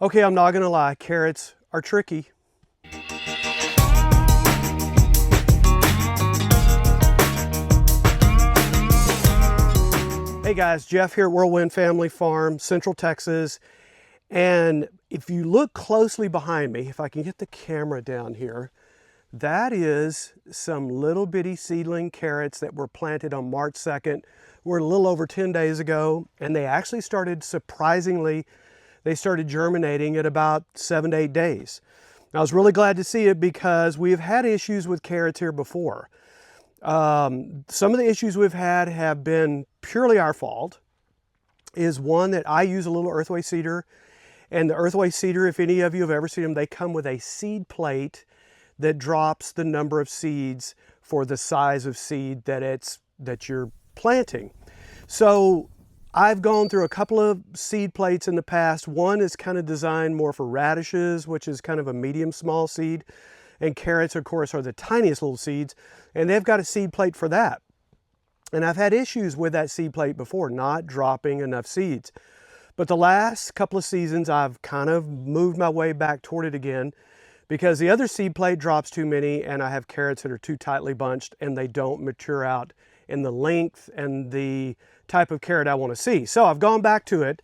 Okay, I'm not gonna lie, carrots are tricky. Hey guys, Jeff here at Whirlwind Family Farm, Central Texas. And if you look closely behind me, if I can get the camera down here, that is some little bitty seedling carrots that were planted on March 2nd. We're a little over 10 days ago, and they actually started, surprisingly, they started germinating at about 7 to 8 days. I was really glad to see it because we've had issues with carrots here before. Some of the issues we've had have been purely our fault. Is one that I use a little earthway seeder, and the earthway seeder, if any of you have ever seen them, they come with a seed plate that drops the number of seeds for the size of seed that you're planting. So I've gone through a couple of seed plates in the past. One is kind of designed more for radishes, which is kind of a medium small seed. And carrots, of course, are the tiniest little seeds, and they've got a seed plate for that. And I've had issues with that seed plate before, not dropping enough seeds. But the last couple of seasons, I've kind of moved my way back toward it again because the other seed plate drops too many, and I have carrots that are too tightly bunched and they don't mature out in the length and the type of carrot I want to see. So I've gone back to it.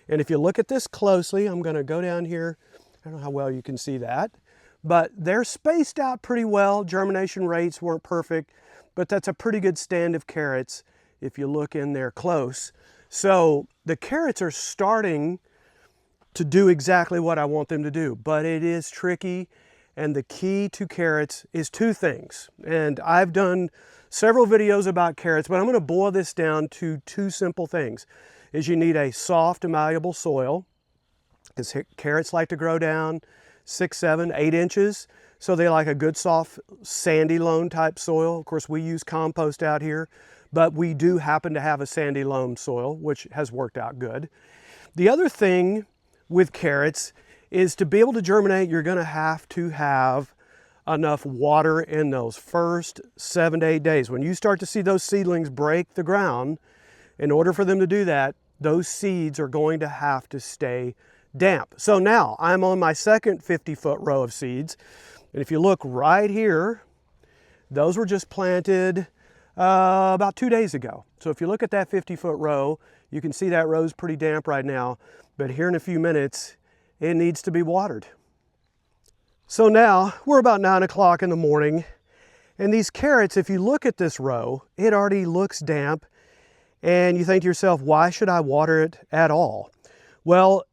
And if you look at this closely, I'm going to go down here. I don't know how well you can see that, but they're spaced out pretty well. Germination rates weren't perfect, but that's a pretty good stand of carrots if you look in there close. So the carrots are starting to do exactly what I want them to do, but it is tricky. And the key to carrots is two things. And I've done several videos about carrots, but I'm going to boil this down to two simple things. Is you need a soft, malleable soil, because carrots like to grow down 6, 7, 8 inches. So they like a good soft sandy loam type soil. Of course, we use compost out here, but we do happen to have a sandy loam soil, which has worked out good. The other thing with carrots is to be able to germinate, you're gonna have to have enough water in those first 7 to 8 days. When you start to see those seedlings break the ground, in order for them to do that, those seeds are going to have to stay damp. So now I'm on my second 50-foot row of seeds. And if you look right here, those were just planted about 2 days ago. So if you look at that 50-foot row, you can see that row's pretty damp right now, but here in a few minutes, it needs to be watered. So now we're about 9 o'clock in the morning, and these carrots, if you look at this row, it already looks damp, and you think to yourself, why should I water it at all? Well,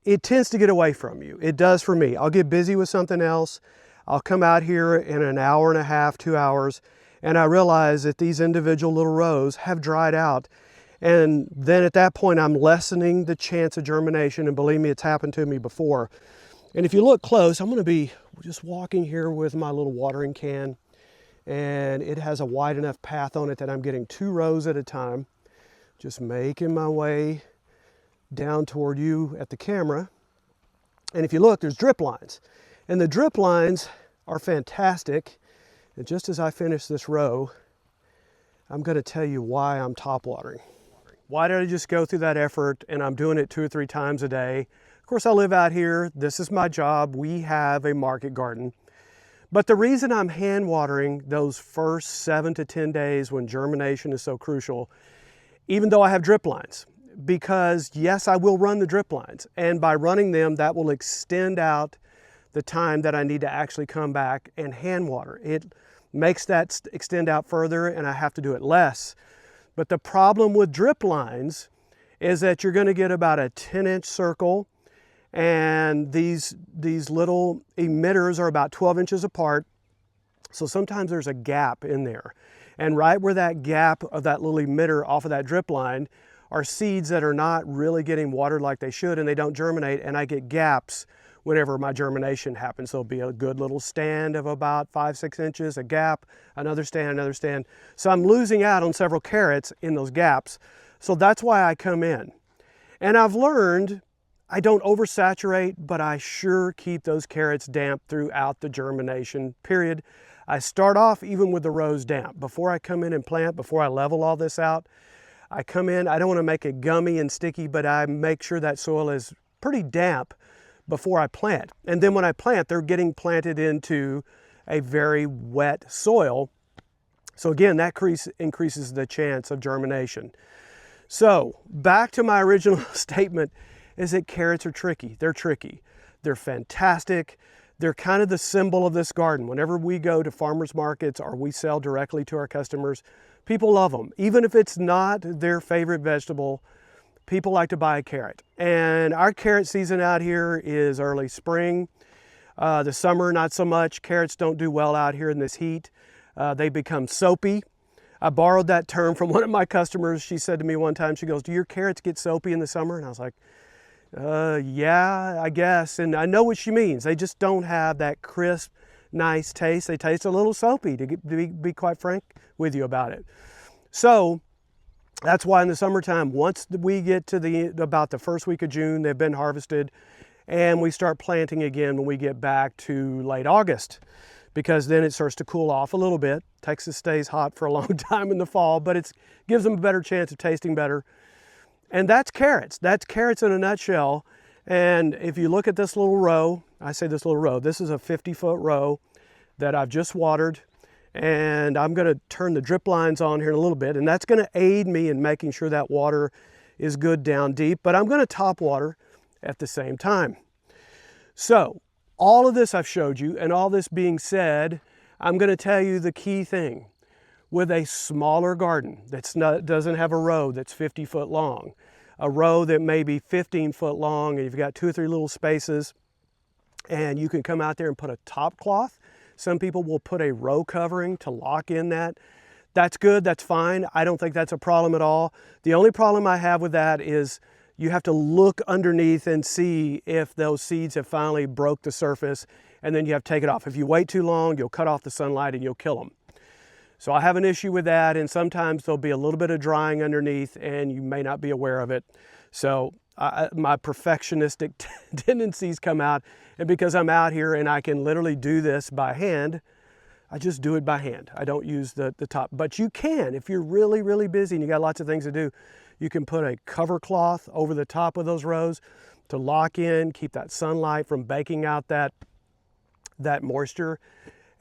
it tends to get away from you. It does for me. I'll get busy with something else. I'll come out here in an hour and a half, 2 hours, and I realize that these individual little rows have dried out. And then at that point, I'm lessening the chance of germination. And believe me, it's happened to me before. And if you look close, I'm going to be just walking here with my little watering can. And it has a wide enough path on it that I'm getting 2 rows at a time. Just making my way down toward you at the camera. And if you look, there's drip lines. And the drip lines are fantastic. And just as I finish this row, I'm going to tell you why I'm top watering. Why did I just go through that effort and I'm doing it 2 or 3 times a day? Of course, I live out here. This is my job. We have a market garden. But the reason I'm hand watering those first 7 to 10 days when germination is so crucial, even though I have drip lines, because yes, I will run the drip lines. And by running them, that will extend out the time that I need to actually come back and hand water. It makes that extend out further and I have to do it less. But the problem with drip lines is that you're going to get about a 10-inch circle, and these little emitters are about 12 inches apart. So sometimes there's a gap in there. And right where that gap of that little emitter off of that drip line are seeds that are not really getting watered like they should, and they don't germinate, and I get gaps whenever my germination happens. So it'll be a good little stand of about 5, 6 inches, a gap, another stand, another stand. So I'm losing out on several carrots in those gaps. So that's why I come in. And I've learned I don't oversaturate, but I sure keep those carrots damp throughout the germination period. I start off even with the rows damp. Before I come in and plant, before I level all this out, I come in, I don't want to make it gummy and sticky, but I make sure that soil is pretty damp before I plant. And then when I plant, they're getting planted into a very wet soil. So again, that increases the chance of germination. So back to my original statement is that carrots are tricky. They're tricky. They're fantastic. They're kind of the symbol of this garden. Whenever we go to farmers markets or we sell directly to our customers, people love them. Even if it's not their favorite vegetable, people like to buy a carrot. And our carrot season out here is early spring. The summer, not so much. Carrots don't do well out here in this heat. They become soapy. I borrowed that term from one of my customers. She said to me one time, she goes, "Do your carrots get soapy in the summer?" And I was like, yeah, I guess. And I know what she means. They just don't have that crisp, nice taste. They taste a little soapy, to be quite frank with you about it. So that's why in the summertime, once we get to about the first week of June, they've been harvested, and we start planting again when we get back to late August, because then it starts to cool off a little bit. Texas stays hot for a long time in the fall, but it gives them a better chance of tasting better. And that's carrots. That's carrots in a nutshell. And if you look at this little row, I say this little row, this is a 50-foot row that I've just watered. And I'm gonna turn the drip lines on here in a little bit, and that's gonna aid me in making sure that water is good down deep, but I'm gonna top water at the same time. So all of this I've showed you, and all this being said, I'm gonna tell you the key thing. With a smaller garden doesn't have a row that's 50 foot long, a row that may be 15 foot long, and you've got 2 or 3 little spaces, and you can come out there and put a top cloth. Some people will put a row covering to lock in that. That's good, that's fine. I don't think that's a problem at all. The only problem I have with that is you have to look underneath and see if those seeds have finally broke the surface, and then you have to take it off. If you wait too long, you'll cut off the sunlight and you'll kill them. So I have an issue with that, and sometimes there'll be a little bit of drying underneath and you may not be aware of it. So my perfectionistic tendencies come out, and because I'm out here and I can literally do this by hand, I just do it by hand. I don't use the top, but you can, if you're really, really busy and you got lots of things to do, you can put a cover cloth over the top of those rows to lock in, keep that sunlight from baking out that moisture,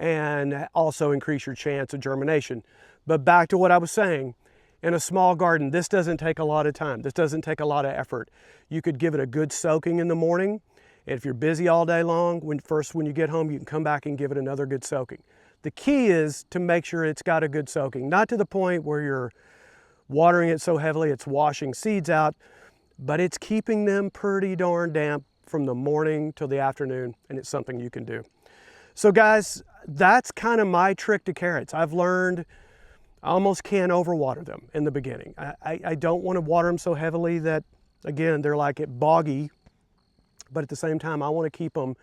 and also increase your chance of germination. But back to what I was saying, in a small garden, this doesn't take a lot of time. This doesn't take a lot of effort. You could give it a good soaking in the morning, and if you're busy all day long, when you get home, you can come back and give it another good soaking. The key is to make sure it's got a good soaking, not to the point where you're watering it so heavily it's washing seeds out, but it's keeping them pretty darn damp from the morning till the afternoon, and it's something you can do. So guys, that's kind of my trick to carrots. I've learned I almost can't overwater them in the beginning. I don't want to water them so heavily that, again, they're like boggy, but at the same time, I want to keep them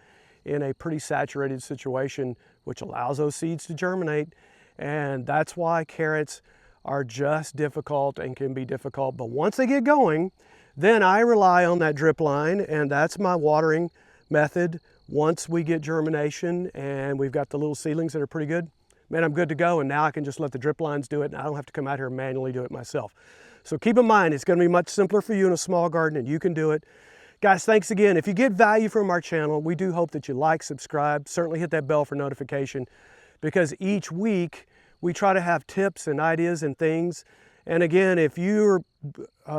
in a pretty saturated situation, which allows those seeds to germinate. And that's why carrots are just difficult and can be difficult. But once they get going, then I rely on that drip line, and that's my watering method. Once we get germination and we've got the little seedlings that are pretty good, man, I'm good to go. And now I can just let the drip lines do it, and I don't have to come out here and manually do it myself. So keep in mind, it's going to be much simpler for you in a small garden, and you can do it. Guys, thanks again. If you get value from our channel, we do hope that you like, subscribe, certainly hit that bell for notification, because each week we try to have tips and ideas and things. And again, if you've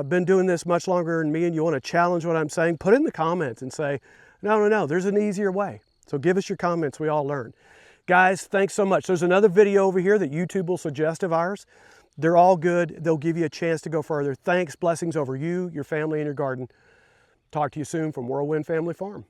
been doing this much longer than me and you want to challenge what I'm saying, put it in the comments and say, no, there's an easier way. So give us your comments, we all learn. Guys, thanks so much. There's another video over here that YouTube will suggest of ours. They're all good. They'll give you a chance to go further. Thanks, blessings over you, your family, and your garden. Talk to you soon from Whirlwind Family Farm.